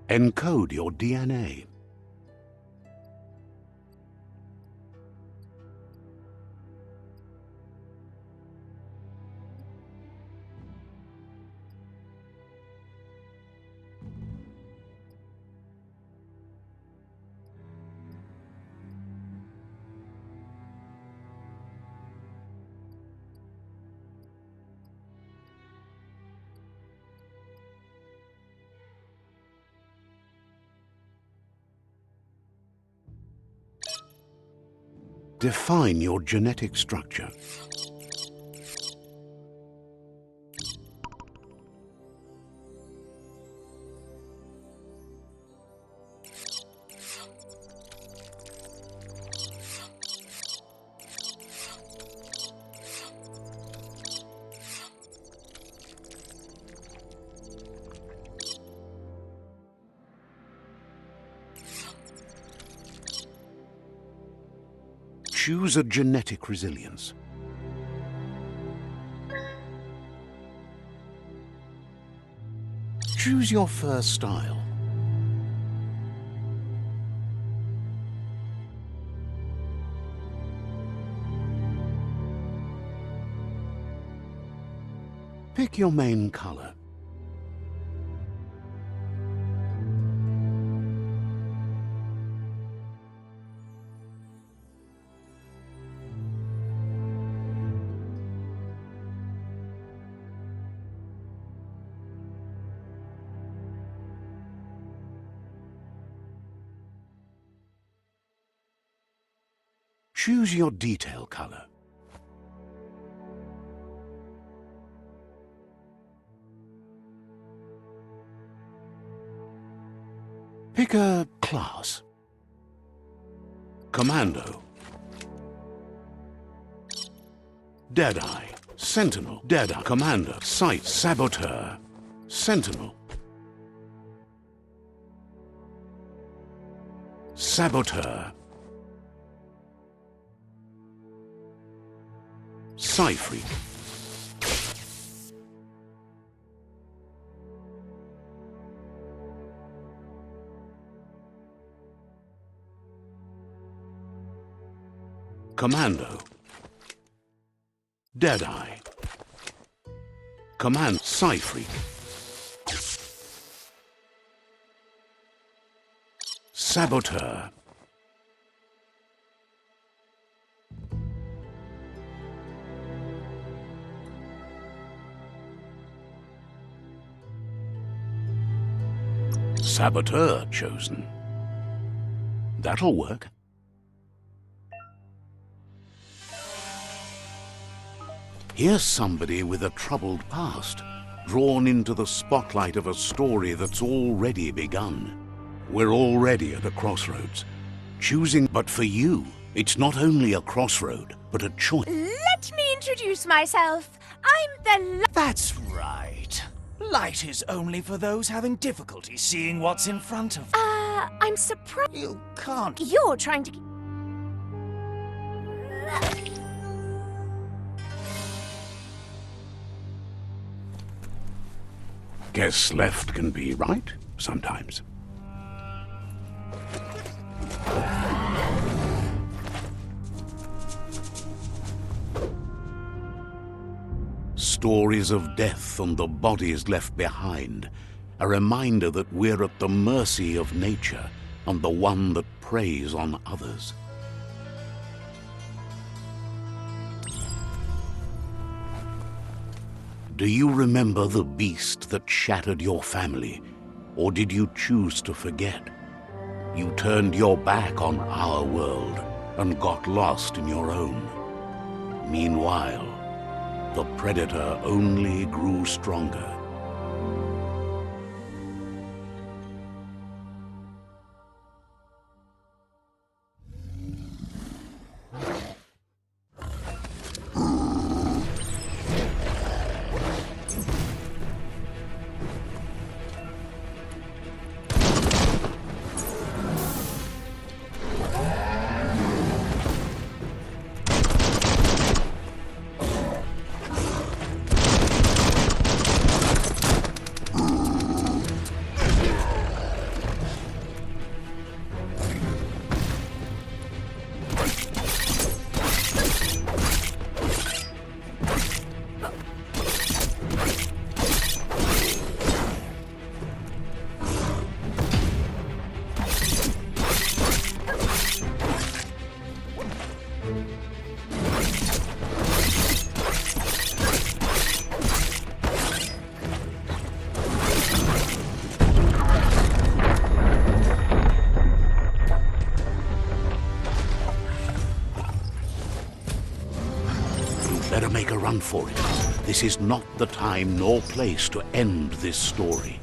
Encode your DNA. Define your genetic structure. Choose a genetic resilience. Choose your first style. Pick your main color. Choose your detail color. Pick a class. Commando. Deadeye. Sentinel. Deadeye. Commander. Sight. Saboteur. Sentinel. Saboteur. Psy-freak. Commando. Deadeye. Command. Psy-freak. Saboteur. Saboteur chosen. That'll work. Here's somebody with a troubled past, drawn into the spotlight of a story that's already begun. We're already at a crossroads. Choosing, but for you, it's not only a crossroad, but a choice. Let me introduce myself. I'm the... That's right. Light is only for those having difficulty seeing what's in front of them. I'm surprised... You can't... You're trying to... Guess left can be right, sometimes. Stories of death and the bodies left behind, a reminder that we're at the mercy of nature and the one that preys on others. Do you remember the beast that shattered your family, or did you choose to forget? You turned your back on our world and got lost in your own. Meanwhile, the predator only grew stronger. better make a run for it. This is not the time nor place to end this story.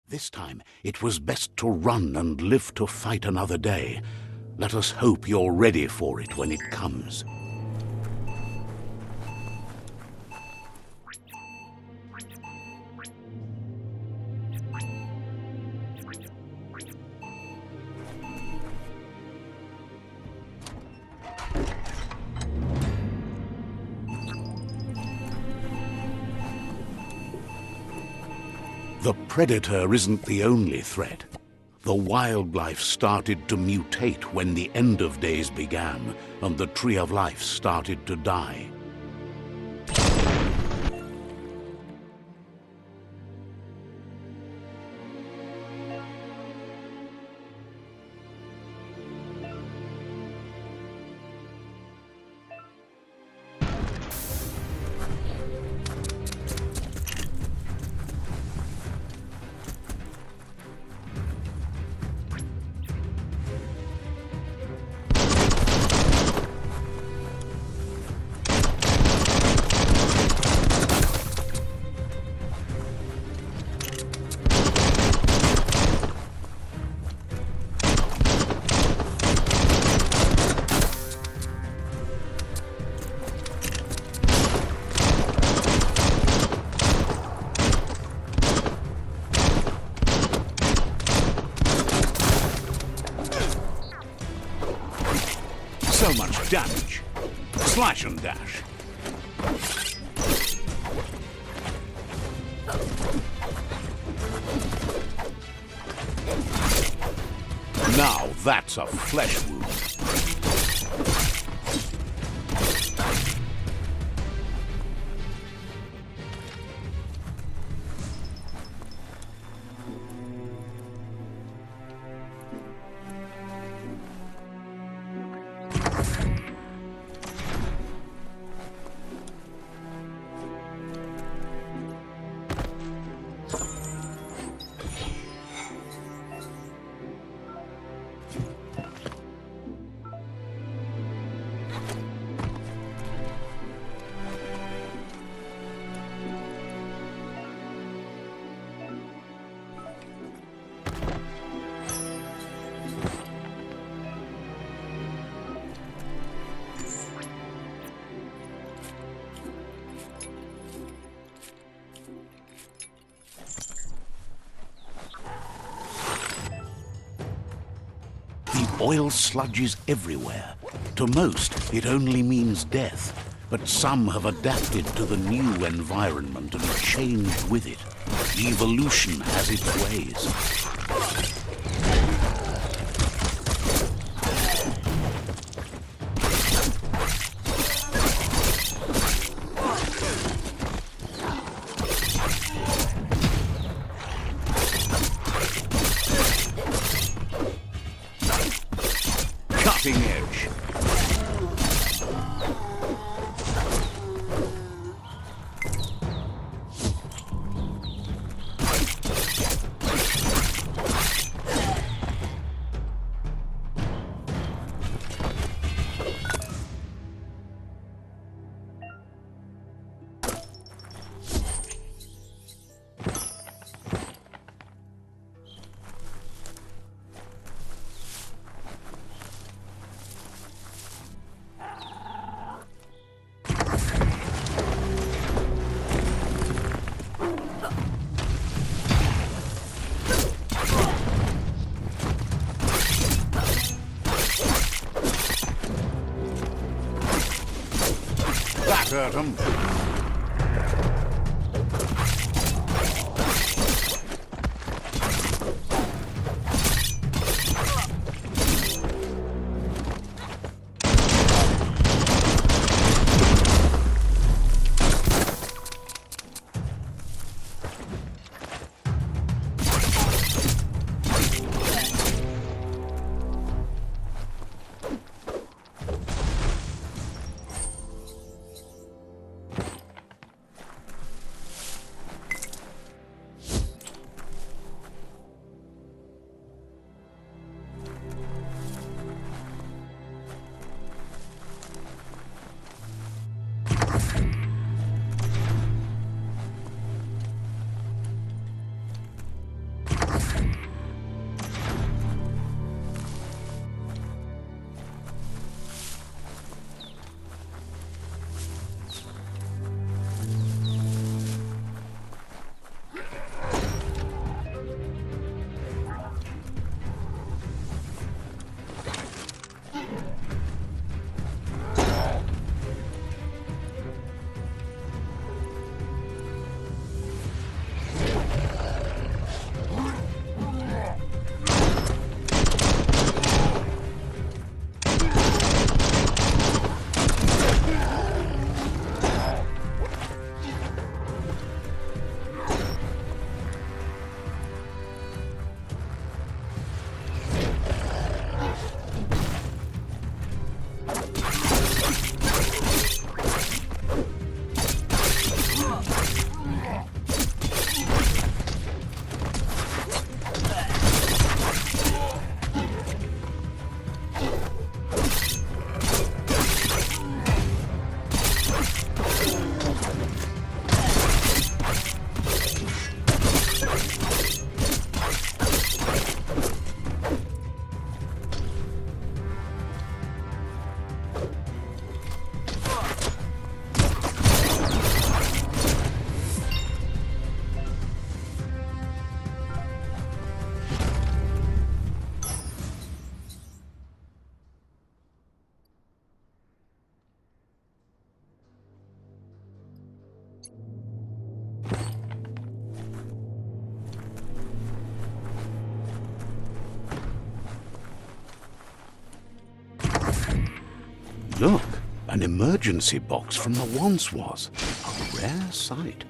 This time, it was best to run and live to fight another day. Let us hope you're ready for it when it comes. The predator isn't the only threat. The wildlife started to mutate when the end of days began, and the tree of life started to die. So much damage. Slash and dash. Now that's a flesh wound. Oil sludges everywhere. To most, it only means death, but some have adapted to the new environment and changed with it. Evolution has its ways. Cutting edge. hurt 'em. Look, an emergency box from the once was. A rare sight.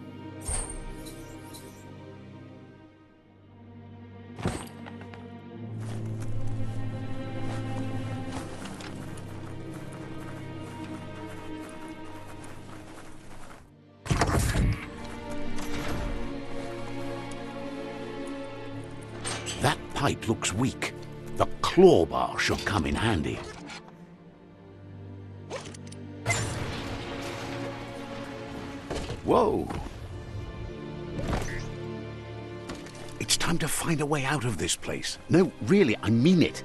That pipe looks weak. The claw bar should come in handy. Whoa! It's time to find a way out of this place. No, really, I mean it.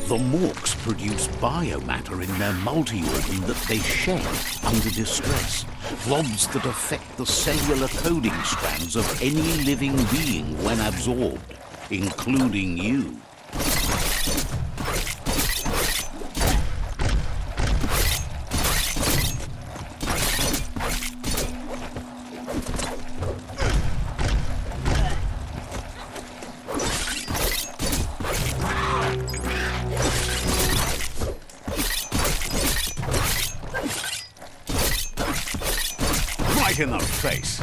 The morks produce biomatter in their multi-organ that they shed under distress. Blobs that affect the cellular coding strands of any living being when absorbed, including you. In the face.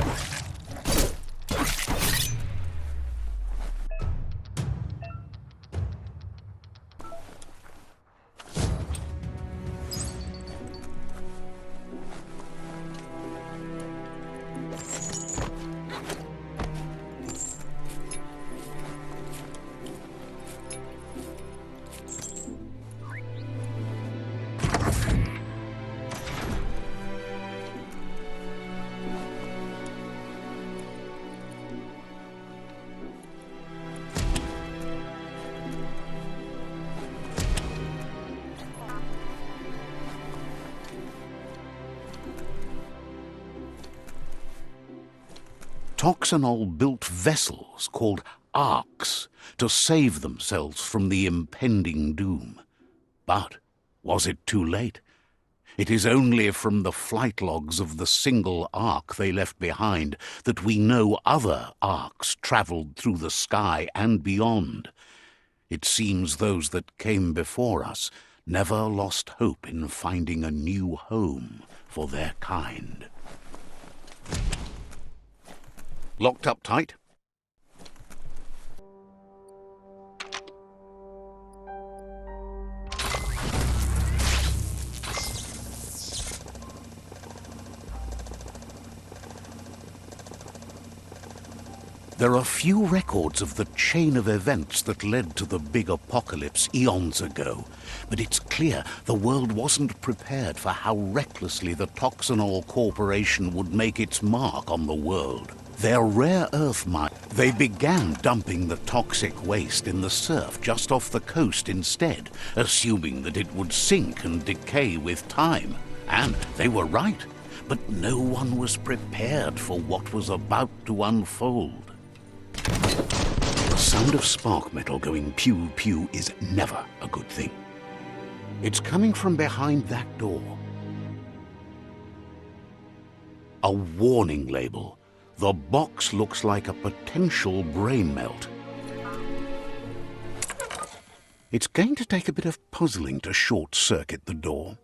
Toxanol built vessels called arks to save themselves from the impending doom. But was it too late? It is only from the flight logs of the single ark they left behind that we know other arks travelled through the sky and beyond. It seems those that came before us never lost hope in finding a new home for their kind. Locked up tight? There are few records of the chain of events that led to the big apocalypse eons ago, but it's clear the world wasn't prepared for how recklessly the Toxanol Corporation would make its mark on the world. Their rare earth mine, they began dumping the toxic waste in the surf just off the coast instead, assuming that it would sink and decay with time. And they were right, but no one was prepared for what was about to unfold. The sound of spark metal going pew-pew is never a good thing. It's coming from behind that door. A warning label. The box looks like a potential brain melt. It's going to take a bit of puzzling to short-circuit the door.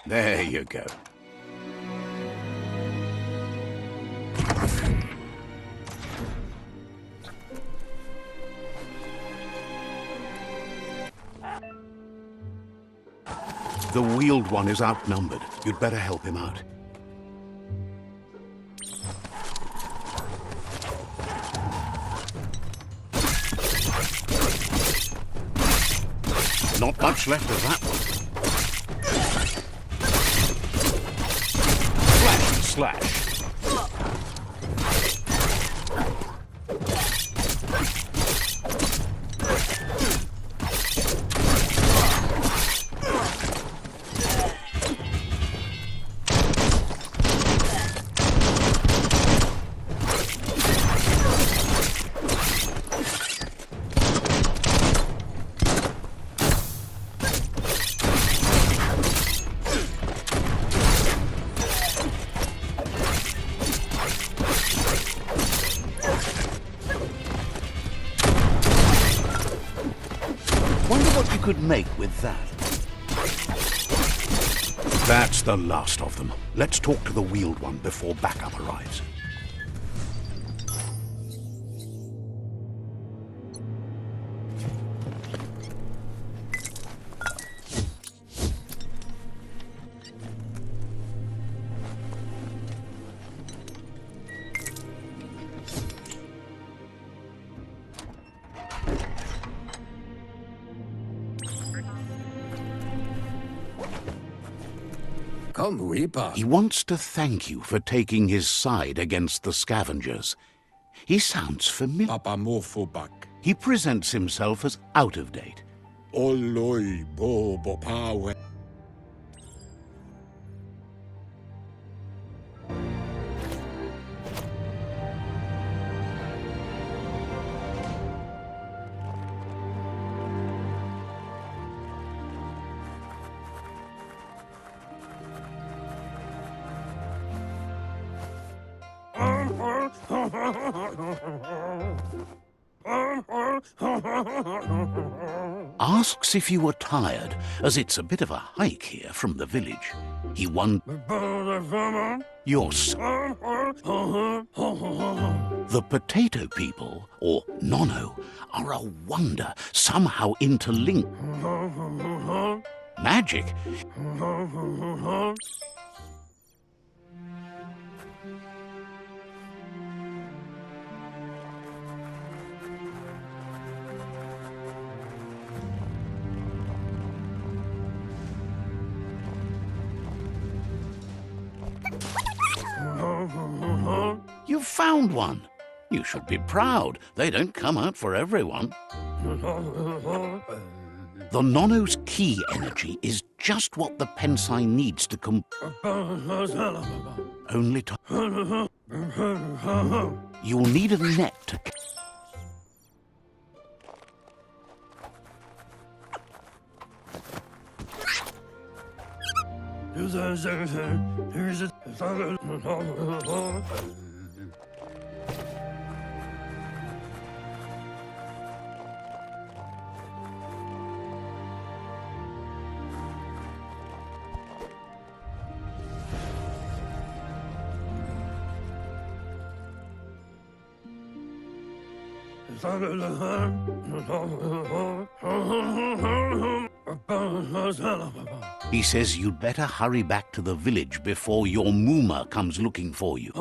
There you go. The wheeled one is outnumbered. You'd better help him out. Not much left of that one. Slash and slash. Could make with that. That's the last of them. Let's talk to the wheeled one before backup arrives. He wants to thank you for taking his side against the scavengers. He sounds familiar. He presents himself as out of date. Asks if you are tired, as it's a bit of a hike here from the village. He Yes. The potato people, or Nono, are a wonder, somehow interlinked. Magic? You found one. You should be proud. They don't come out for everyone. The nono's key energy is just what the pensai needs to only to... You'll need a net to... He says you'd better hurry back to the village before your Muma comes looking for you.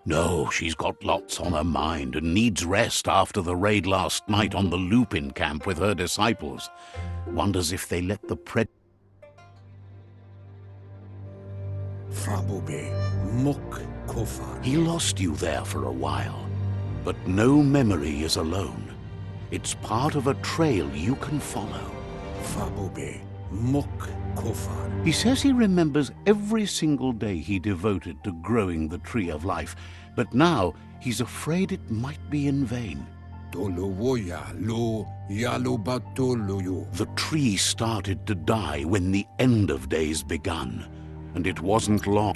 No, she's got lots on her mind and needs rest after the raid last night on the Lupin camp with her disciples. Wonders if they let the He lost you there for a while. But no memory is alone. It's part of a trail you can follow. He says he remembers every single day he devoted to growing the tree of life, but now he's afraid it might be in vain. The tree started to die when the end of days begun, and it wasn't long.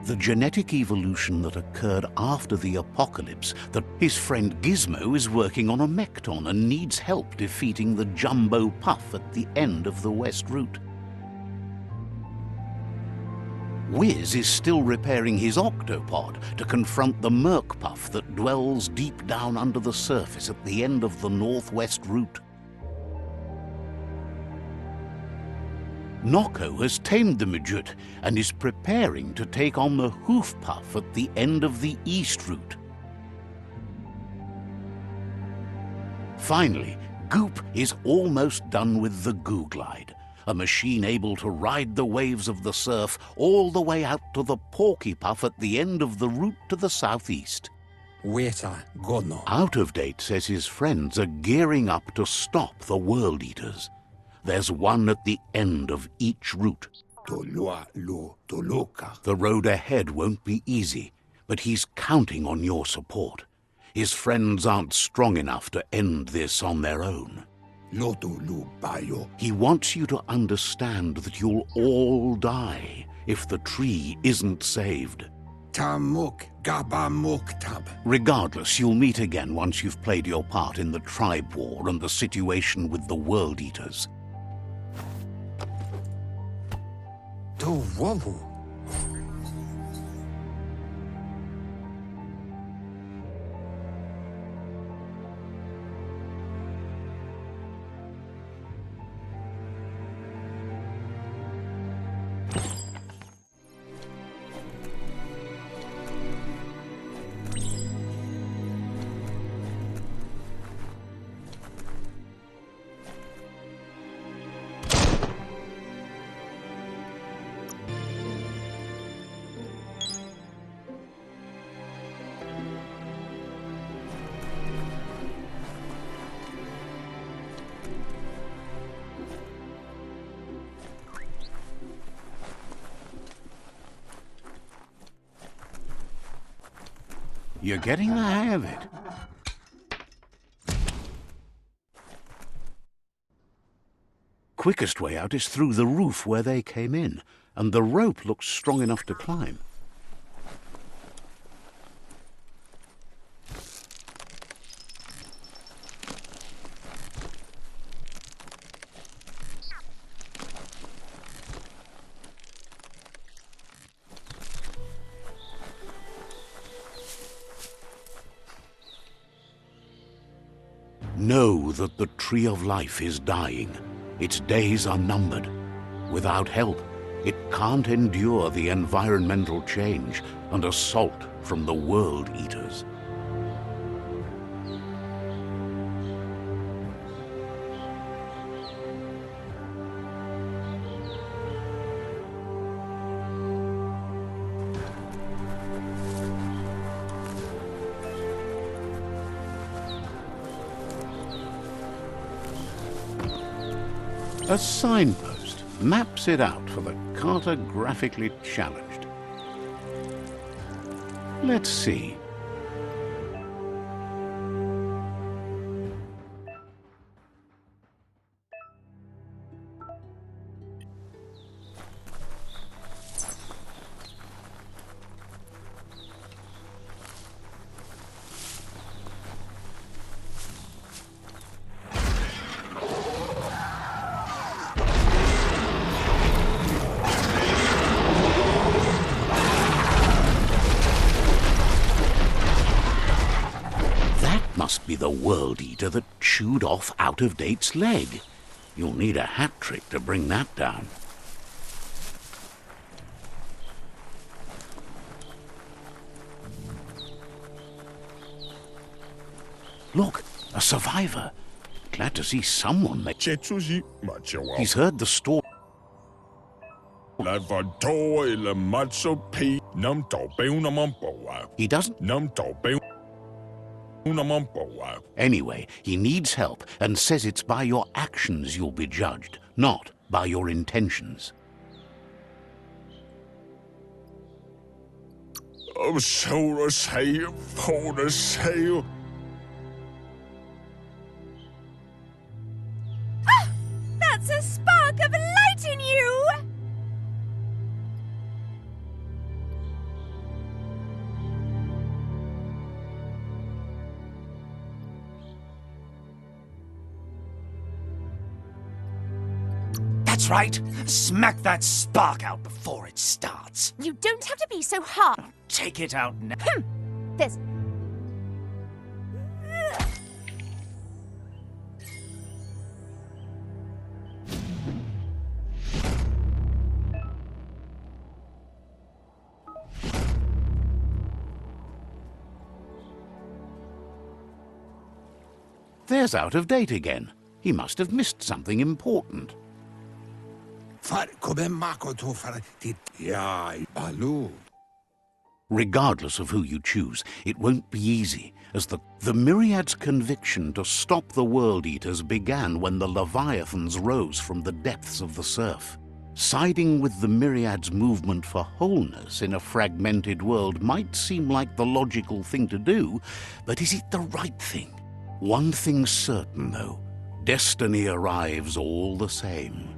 The genetic evolution that occurred after the apocalypse, that his friend Gizmo is working on a mekton and needs help defeating the jumbo puff at the end of the west route. Wiz is still repairing his octopod to confront the merc puff that dwells deep down under the surface at the end of the northwest route. Noko has tamed the midget and is preparing to take on the hoof puff at the end of the east route. Finally, Goop is almost done with the Goo Glide, a machine able to ride the waves of the surf all the way out to the Porky Puff at the end of the route to the southeast. Out of Date says his friends are gearing up to stop the World Eaters. There's one at the end of each route. The road ahead won't be easy, but he's counting on your support. His friends aren't strong enough to end this on their own. He wants you to understand that you'll all die if the tree isn't saved. Regardless, you'll meet again once you've played your part in the tribe war and the situation with the World Eaters. You're getting the hang of it. Quickest way out is through the roof where they came in, and the rope looks strong enough to climb. Know that the tree of life is dying. Its days are numbered. Without help, it can't endure the environmental change and assault from the World Eaters. A signpost maps it out for the cartographically challenged. Let's see. Must be the world eater that chewed off out-of-date's leg. You'll need a hat trick to bring that down. Look, a survivor. Glad to see someone make... He's heard the story. He doesn't... Anyway, he needs help and says it's by your actions you'll be judged, not by your intentions. That's a spark of light in you! That's right. Smack that spark out before it starts. You don't have to be so hard. Take it out now. This. There's out of date again. He must have missed something important. Regardless of who you choose, it won't be easy, as the Myriad's conviction to stop the World Eaters began when the Leviathans rose from the depths of the surf. Siding with the Myriad's movement for wholeness in a fragmented world might seem like the logical thing to do, but is it the right thing? One thing's certain, though. Destiny arrives all the same.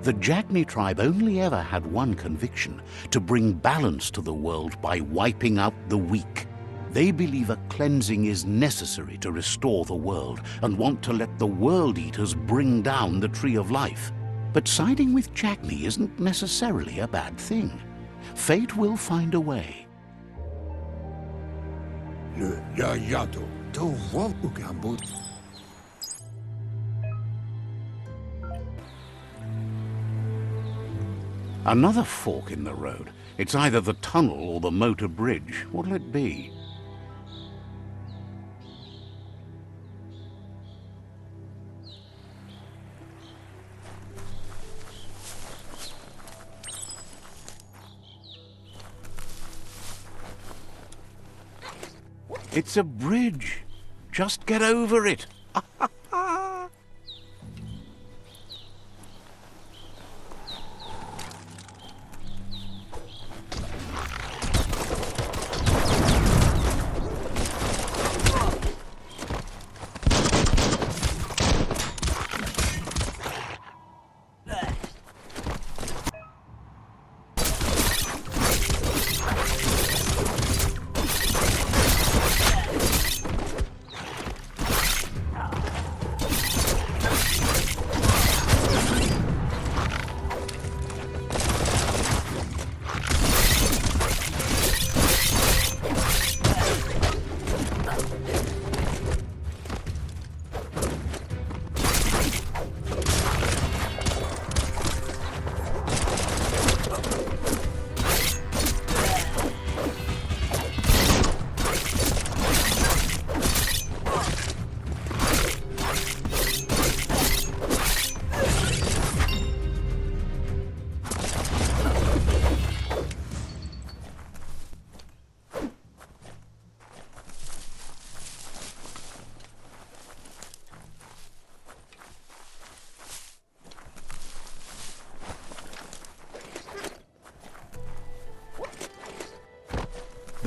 The Jagni tribe only ever had one conviction: to bring balance to the world by wiping out the weak. They believe a cleansing is necessary to restore the world and want to let the World Eaters bring down the Tree of Life. But siding with Jagni isn't necessarily a bad thing. Fate will find a way. Another fork in the road. It's either the tunnel or the motor bridge. What'll it be? It's a bridge. Just get over it.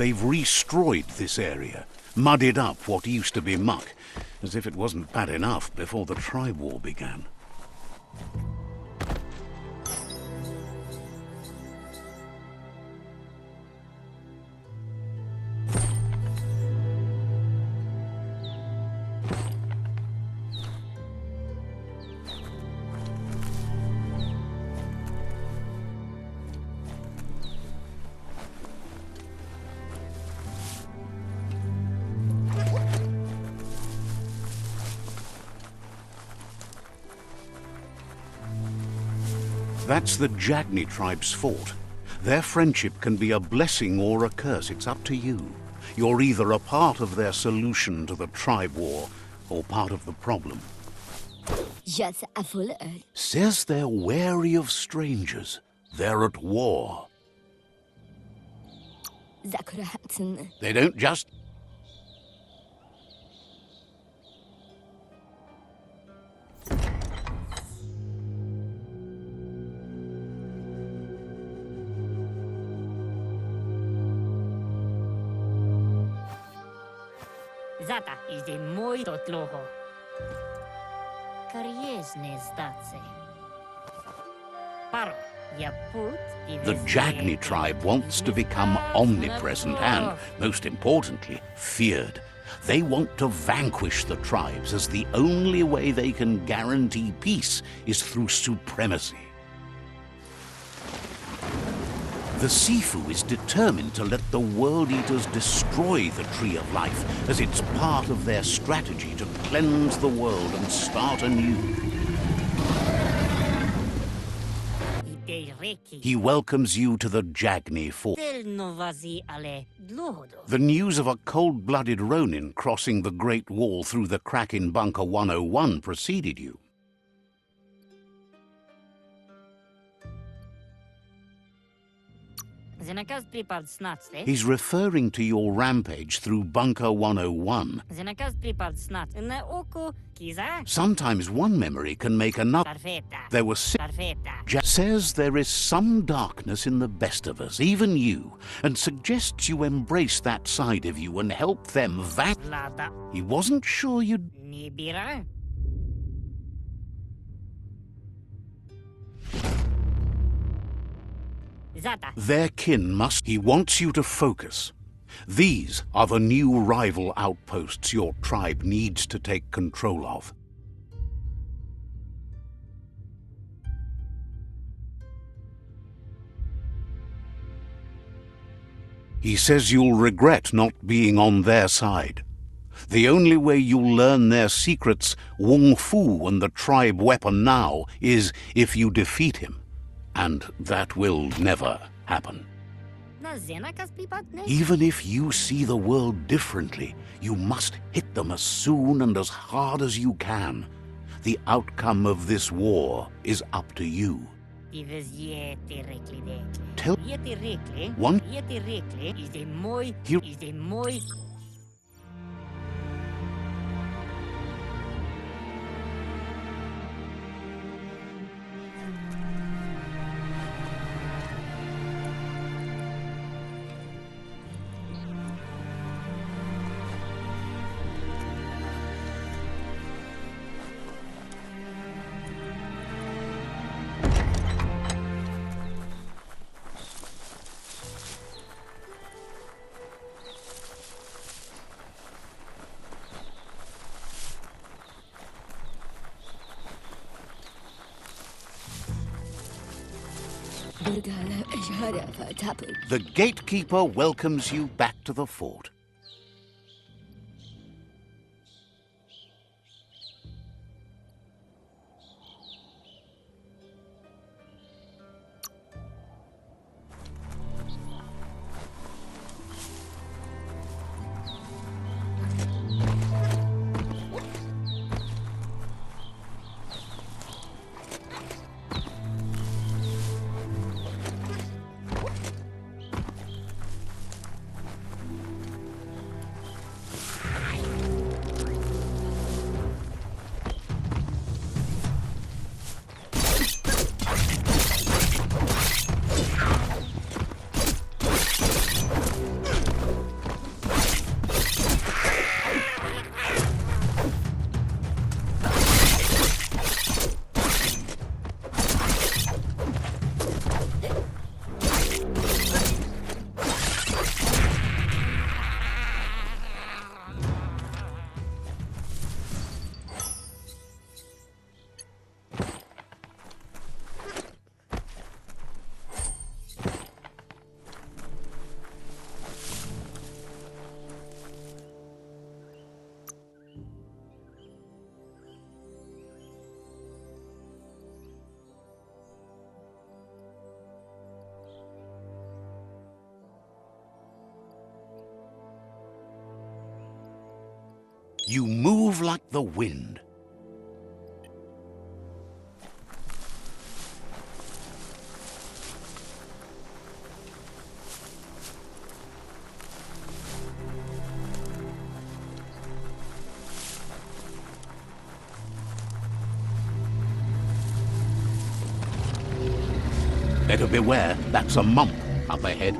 They've destroyed this area, muddied up what used to be muck, as if it wasn't bad enough before the tribe war began. That's the Jagni tribe's fort. Their friendship can be a blessing or a curse. It's up to you. You're either a part of their solution to the tribe war or part of the problem. Says they're wary of strangers. They're at war. They don't just... Zata idzie mój do tloho. Karieżne zdace. Paro, ja put The Jagni tribe wants to become omnipresent and, most importantly, feared. They want to vanquish the tribes, as the only way they can guarantee peace is through supremacy. The Sifu is determined to let the World Eaters destroy the Tree of Life, as it's part of their strategy to cleanse the world and start anew. He welcomes you to the Jagni fort. The news of a cold-blooded Ronin crossing the Great Wall through the crack in Bunker 101 preceded you. He's referring to your rampage through Bunker 101. Sometimes one memory can make another. There were says there is some darkness in the best of us, even you, and suggests you embrace that side of you and help them He wasn't sure you'd... Their kin must... He wants you to focus. These are the new rival outposts your tribe needs to take control of. He says you'll regret not being on their side. The only way you'll learn their secrets, Wung Fu and the tribe weapon now, is if you defeat him. And that will never happen. Even if you see the world differently, you must hit them as soon and as hard as you can. The outcome of this war is up to you. Tell one. The gatekeeper welcomes you back to the fort. You move like the wind. Better beware, that's a mump up ahead.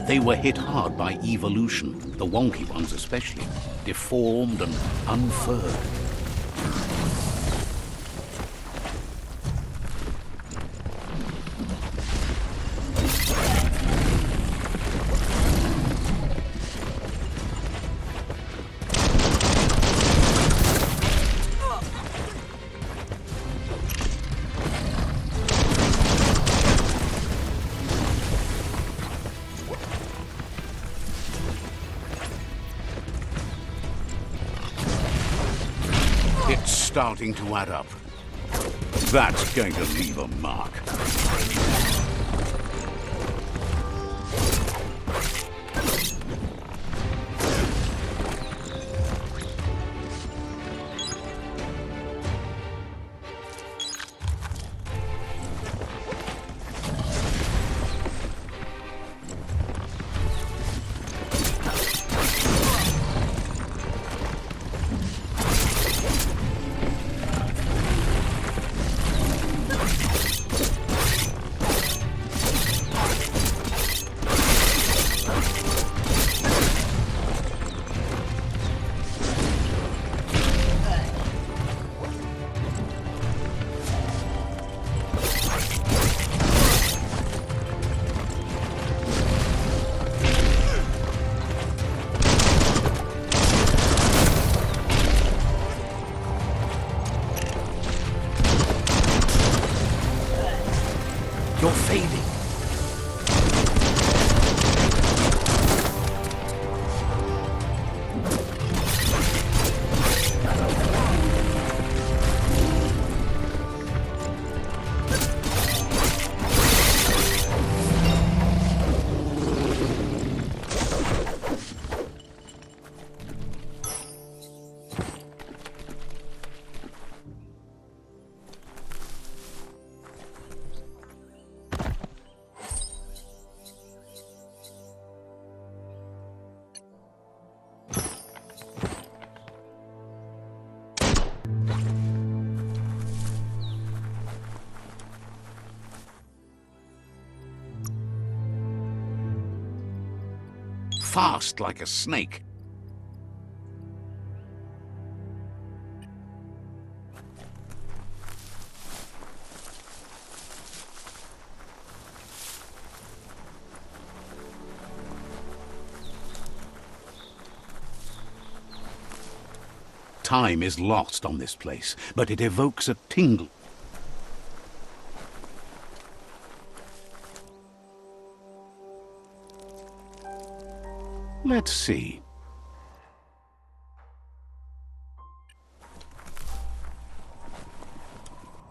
They were hit hard by evolution, the wonky ones especially, deformed and unfurred. It's starting to add up. That's going to leave a mark. You're fading. Fast like a snake. Time is lost on this place, but it evokes a tingle. Let's see.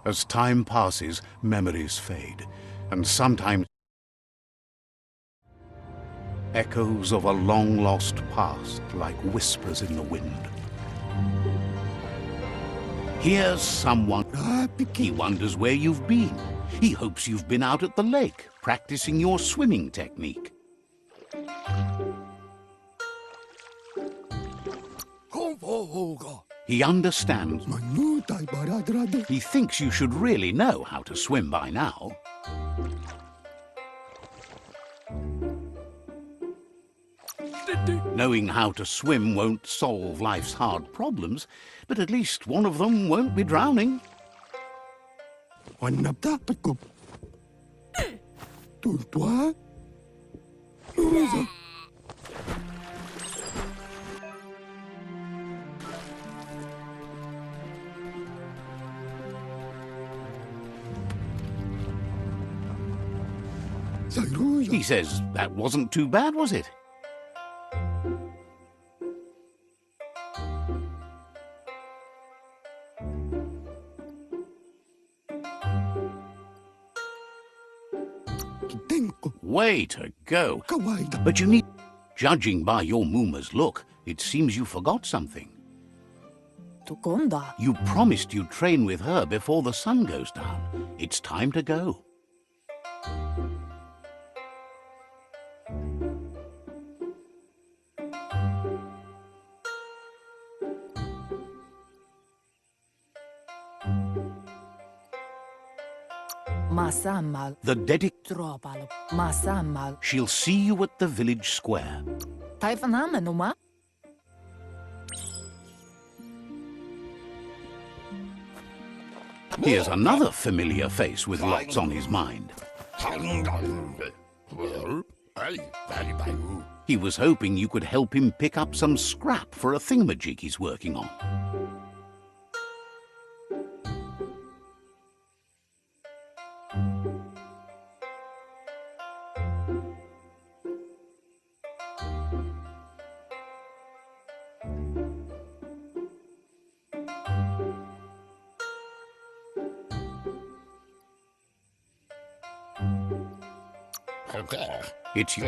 As time passes, memories fade, and sometimes echoes of a long-lost past like whispers in the wind. Here's someone. He wonders where you've been. He hopes you've been out at the lake, practicing your swimming technique. He understands. He thinks you should really know how to swim by now. Knowing how to swim won't solve life's hard problems, but at least one of them won't be drowning. He says that wasn't too bad, was it? Way to go. But you need... Judging by your Mooma's look, it seems you forgot something. tukonda. You promised you'd train with her before the sun goes down. It's time to go. Masammal. The Tropalo. Masammal. She'll see you at the village square. Taifanamenuma. Here's another familiar face with lots on his mind. He was hoping you could help him pick up some scrap for a thingamajig he's working on. It's you.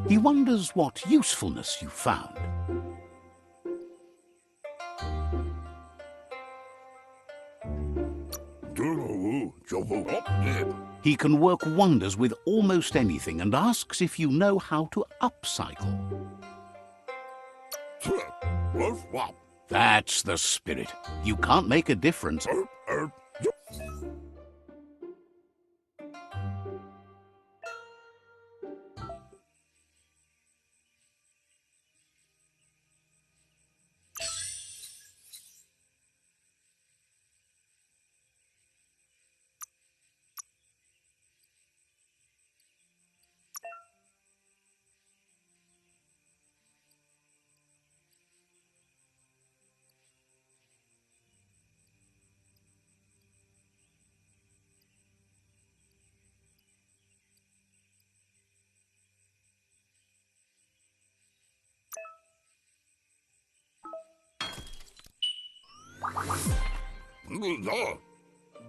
He wonders what usefulness you found. He can work wonders with almost anything and asks if you know how to upcycle. That's the spirit. You can't make a difference.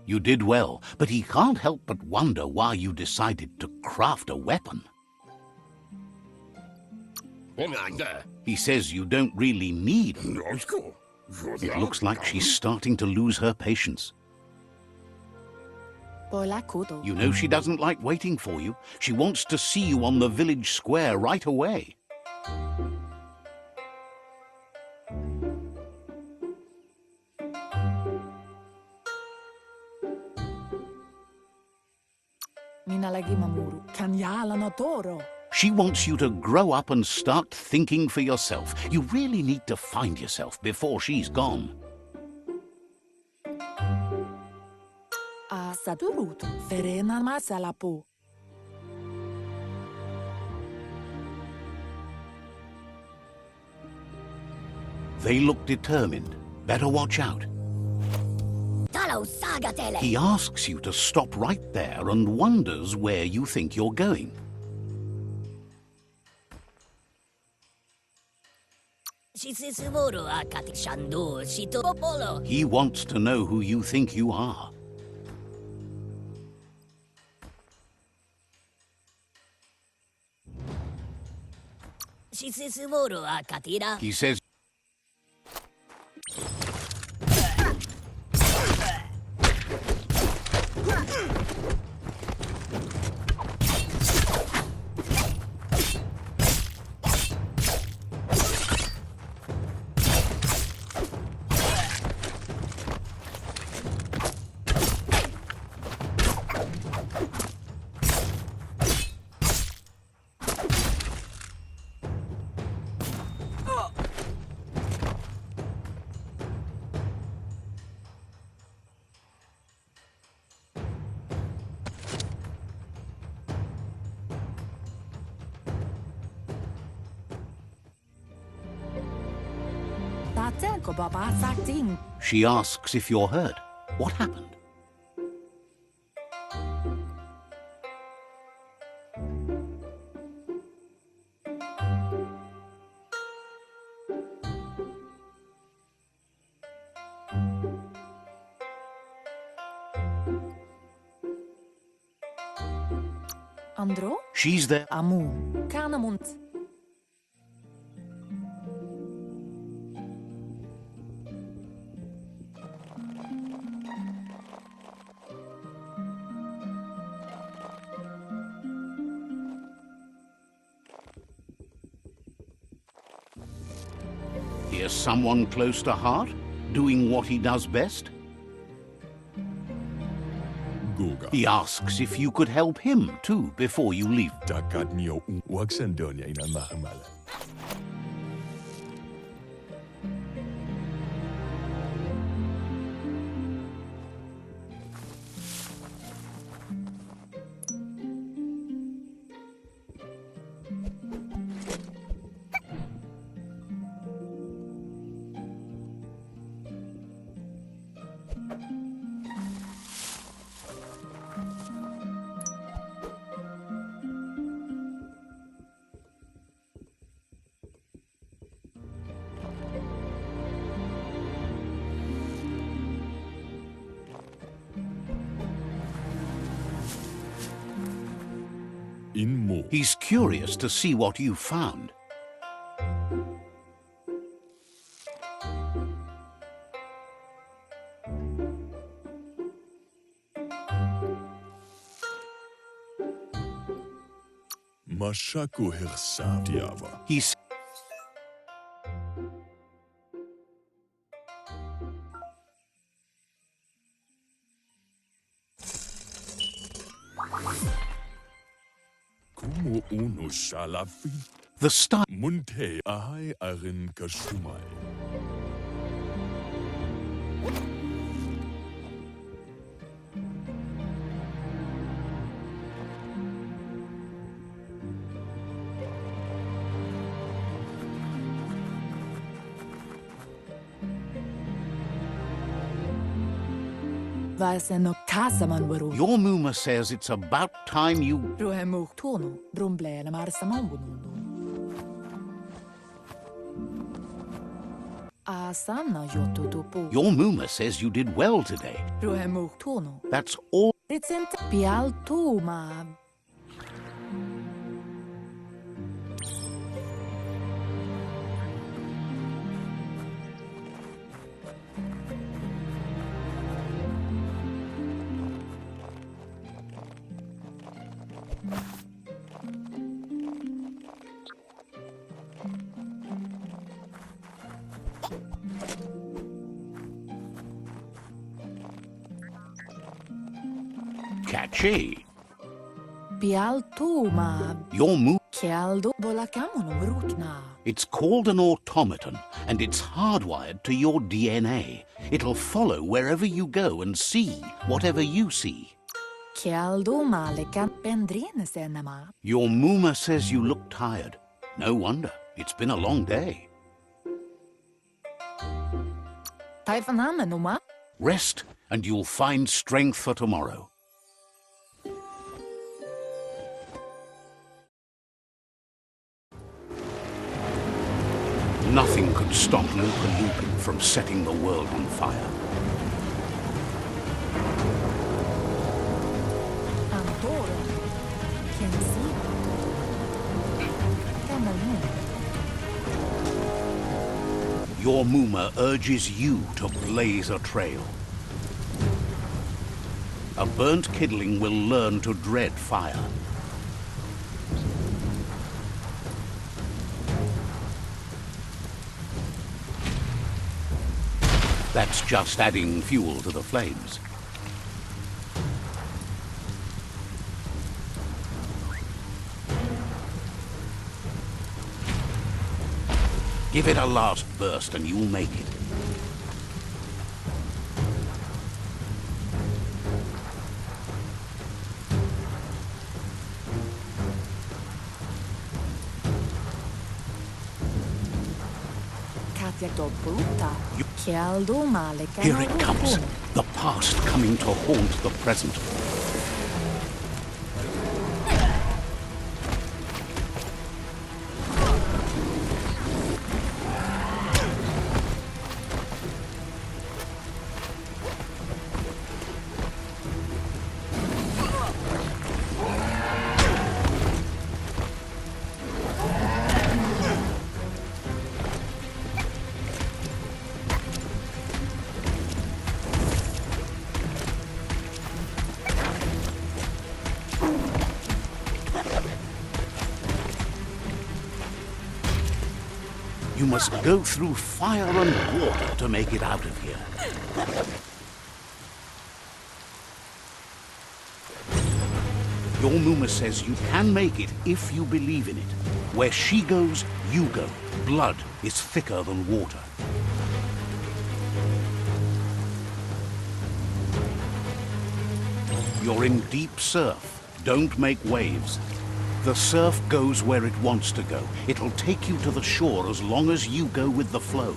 You did well, but he can't help but wonder why you decided to craft a weapon. He says you don't really need it. It looks like she's starting to lose her patience. You know she doesn't like waiting for you. She wants to see you on the village square right away. She wants you to grow up and start thinking for yourself. You really need to find yourself before she's gone. They look determined. Better watch out. He asks you to stop right there and wonders where you think you're going. He wants to know who you think you are. He says Sen ko baba sakting. She asks if you're hurt. What happened? Andro? She's there. Amu. Kanamunt. Here's someone close to heart, doing what he does best. Guga. He asks if you could help him too before you leave. Takat niyo waksandonya inamahamala. Inmo. He's curious to see what you found. Mashaku hirsa diava. He's Kumo uno shalafi. the style. Munte ahai arin kashumai. Vasen och kasaman varo. Your Muma says it's about time you... Ruhemu tono. Drumblele marsaman bunundo. Asana yotutupu. Your Muma says you did well today. Ruhemu tono. That's all. Ritsent pial tuma. Catchy. Pial tuma. Your Muma... Kialdo bolakamonum rutna. It's called an automaton, and it's hardwired to your DNA. It'll follow wherever you go and see whatever you see. Kialdo malekan pendrine senema. Your Muma says you look tired. No wonder. It's been a long day. Taifanamenuma. Rest, and you'll find strength for tomorrow. Nothing could stop Lupin from setting the world on fire. Antoro. Kensi. Kamalun. Your Muma urges you to blaze a trail. A burnt kidling will learn to dread fire. That's just adding fuel to the flames. Give it a last burst and you'll make it. Yaktopulutta. Kialdumalekan Here it comes. urukun. The past coming to haunt the present. You must go through fire and water to make it out of here. Your Muma says you can make it if you believe in it. Where she goes, you go. Blood is thicker than water. You're in deep surf. Don't make waves. The surf goes where it wants to go. It'll take you to the shore as long as you go with the flow.